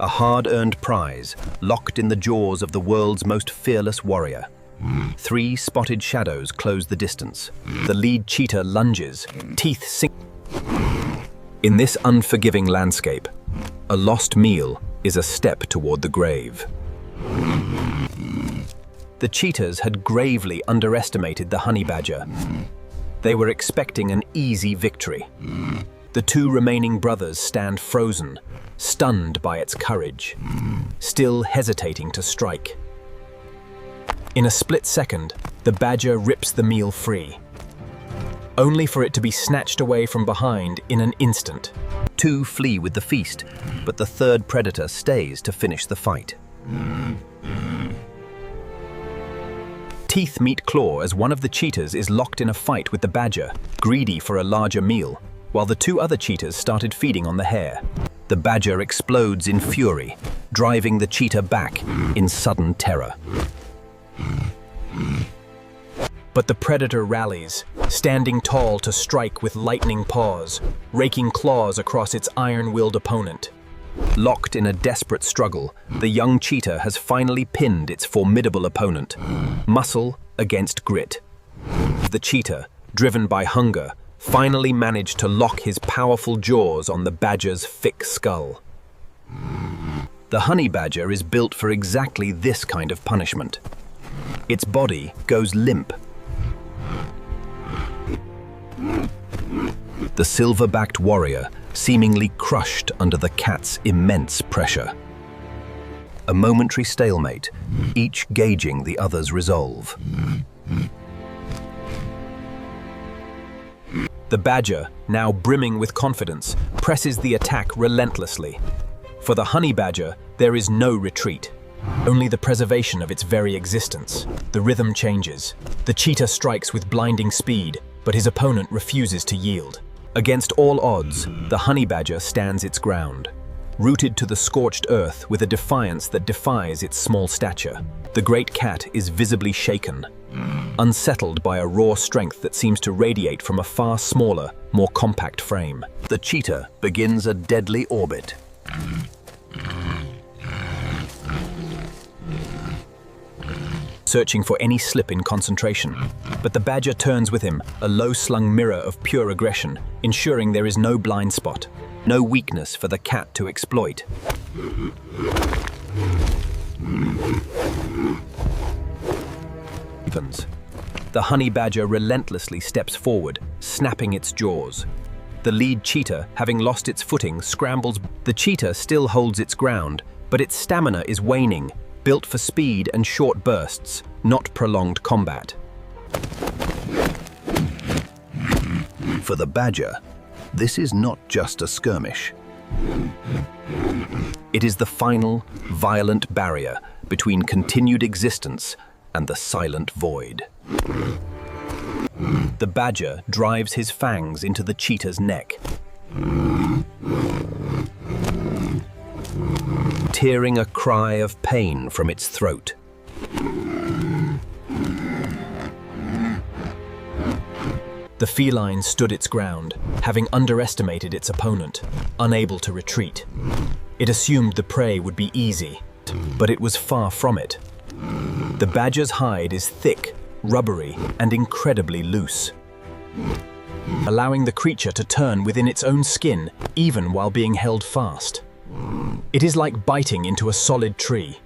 a hard-earned prize locked in the jaws of the world's most fearless warrior. 3 spotted shadows close the distance. The lead cheetah lunges, teeth sink. In this unforgiving landscape, a lost meal is a step toward the grave. The cheetahs had gravely underestimated the honey badger. They were expecting an easy victory. The 2 remaining brothers stand frozen, stunned by its courage, still hesitating to strike. In a split second, the badger rips the meal free, only for it to be snatched away from behind in an instant. 2 flee with the feast, but the 3rd predator stays to finish the fight. Teeth meet claw as one of the cheetahs is locked in a fight with the badger, greedy for a larger meal, while the 2 other cheetahs started feeding on the hare. The badger explodes in fury, driving the cheetah back in sudden terror. But the predator rallies, standing tall to strike with lightning paws, raking claws across its iron-willed opponent. Locked in a desperate struggle, the young cheetah has finally pinned its formidable opponent, muscle against grit. The cheetah, driven by hunger, finally managed to lock his powerful jaws on the badger's thick skull. The honey badger is built for exactly this kind of punishment. Its body goes limp. The silver-backed warrior seemingly crushed under the cat's immense pressure. A momentary stalemate, each gauging the other's resolve. The badger, now brimming with confidence, presses the attack relentlessly. For the honey badger, there is no retreat, only the preservation of its very existence. The rhythm changes. The cheetah strikes with blinding speed, but his opponent refuses to yield. Against all odds, the honey badger stands its ground, rooted to the scorched earth with a defiance that defies its small stature. The great cat is visibly shaken, unsettled by a raw strength that seems to radiate from a far smaller, more compact frame. The cheetah begins a deadly orbit. Searching for any slip in concentration, but the badger turns with him, a low-slung mirror of pure aggression, ensuring there is no blind spot, no weakness for the cat to exploit. The honey badger relentlessly steps forward, snapping its jaws. The lead cheetah, having lost its footing, scrambles. The cheetah still holds its ground, but its stamina is waning, built for speed and short bursts, not prolonged combat. For the badger, this is not just a skirmish. It is the final, violent barrier between continued existence and the silent void. The badger drives his fangs into the cheetah's neck, tearing a cry of pain from its throat. The feline stood its ground, having underestimated its opponent, unable to retreat. It assumed the prey would be easy, but it was far from it. The badger's hide is thick, rubbery, and incredibly loose, allowing the creature to turn within its own skin even while being held fast. It is like biting into a solid tree.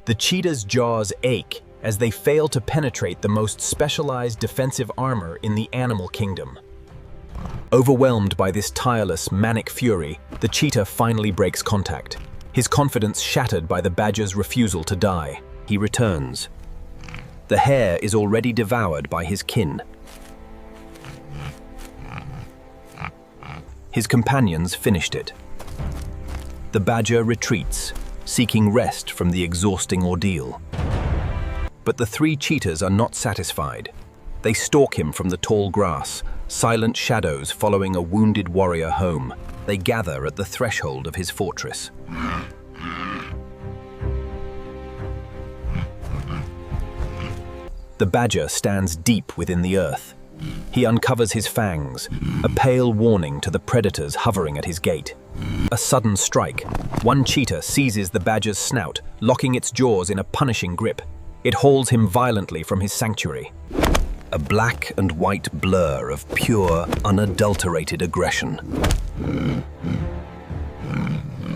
The cheetah's jaws ache as they fail to penetrate the most specialized defensive armor in the animal kingdom. Overwhelmed by this tireless, manic fury, the cheetah finally breaks contact, his confidence shattered by the badger's refusal to die. He returns. The hare is already devoured by his kin. His companions finished it. The badger retreats, seeking rest from the exhausting ordeal. But the 3 cheetahs are not satisfied. They stalk him from the tall grass, silent shadows following a wounded warrior home. They gather at the threshold of his fortress. The badger stands deep within the earth, He uncovers his fangs, a pale warning to the predators hovering at his gate. A sudden strike. One cheetah seizes the badger's snout, locking its jaws in a punishing grip. It hauls him violently from his sanctuary. A black and white blur of pure, unadulterated aggression.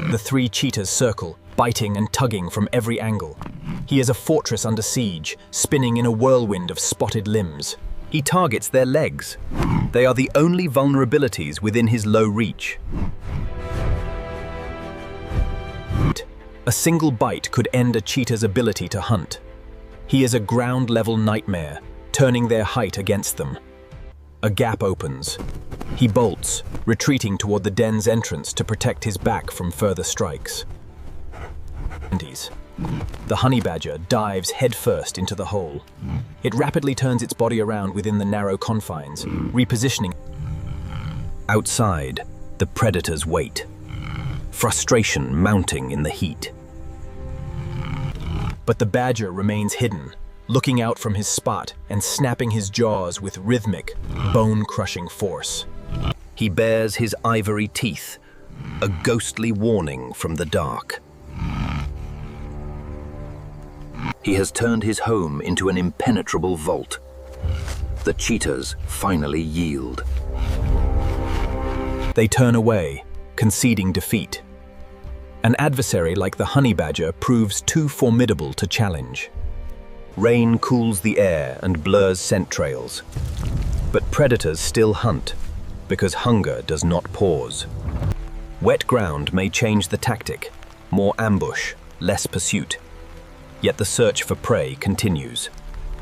The three cheetahs circle, biting and tugging from every angle. He is a fortress under siege, spinning in a whirlwind of spotted limbs. He targets their legs. They are the only vulnerabilities within his low reach. A single bite could end a cheetah's ability to hunt. He is a ground-level nightmare, turning their height against them. A gap opens. He bolts, retreating toward the den's entrance to protect his back from further strikes. The honey badger dives headfirst into the hole. It rapidly turns its body around within the narrow confines, repositioning. Outside, the predators wait, frustration mounting in the heat. But the badger remains hidden, looking out from his spot and snapping his jaws with rhythmic, bone-crushing force. He bares his ivory teeth, a ghostly warning from the dark. He has turned his home into an impenetrable vault. The cheetahs finally yield. They turn away, conceding defeat. An adversary like the honey badger proves too formidable to challenge. Rain cools the air and blurs scent trails. But predators still hunt, because hunger does not pause. Wet ground may change the tactic, more ambush, less pursuit. Yet the search for prey continues.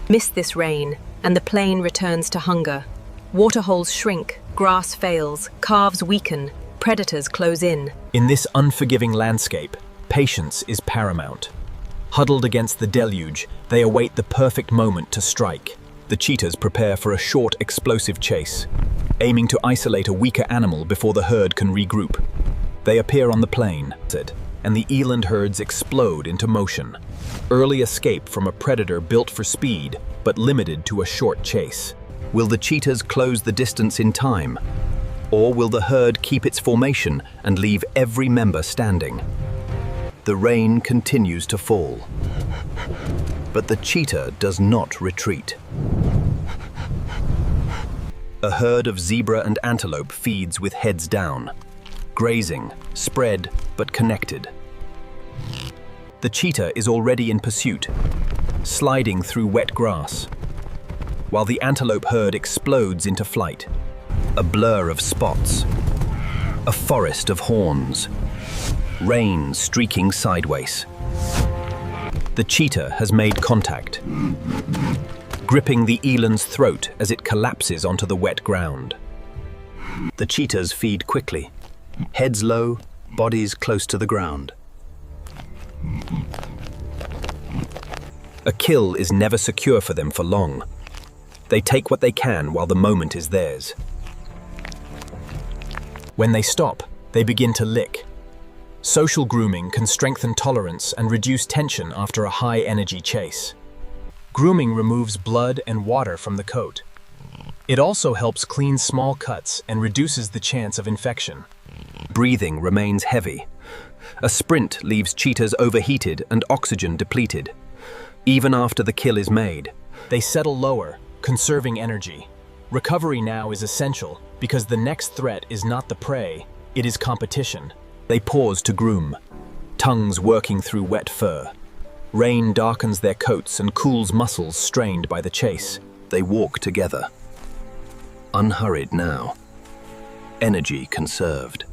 Miss this rain, and the plain returns to hunger. Waterholes shrink, grass fails, calves weaken, predators close in. In this unforgiving landscape, patience is paramount. Huddled against the deluge, they await the perfect moment to strike. The cheetahs prepare for a short, explosive chase, aiming to isolate a weaker animal before the herd can regroup. They appear on the plain, and the eland herds explode into motion. Early escape from a predator built for speed, but limited to a short chase. Will the cheetahs close the distance in time? Or will the herd keep its formation and leave every member standing? The rain continues to fall. But the cheetah does not retreat. A herd of zebra and antelope feeds with heads down, grazing, spread but connected. The cheetah is already in pursuit, sliding through wet grass, while the antelope herd explodes into flight. A blur of spots, a forest of horns, rain streaking sideways. The cheetah has made contact, gripping the eland's throat as it collapses onto the wet ground. The cheetahs feed quickly, heads low, bodies close to the ground. A kill is never secure for them for long. They take what they can while the moment is theirs. When they stop, they begin to lick. Social grooming can strengthen tolerance and reduce tension after a high-energy chase. Grooming removes blood and water from the coat. It also helps clean small cuts and reduces the chance of infection. Breathing remains heavy. A sprint leaves cheetahs overheated and oxygen depleted. Even after the kill is made, they settle lower, conserving energy. Recovery now is essential because the next threat is not the prey, it is competition. They pause to groom, tongues working through wet fur. Rain darkens their coats and cools muscles strained by the chase. They walk together, unhurried now, energy conserved.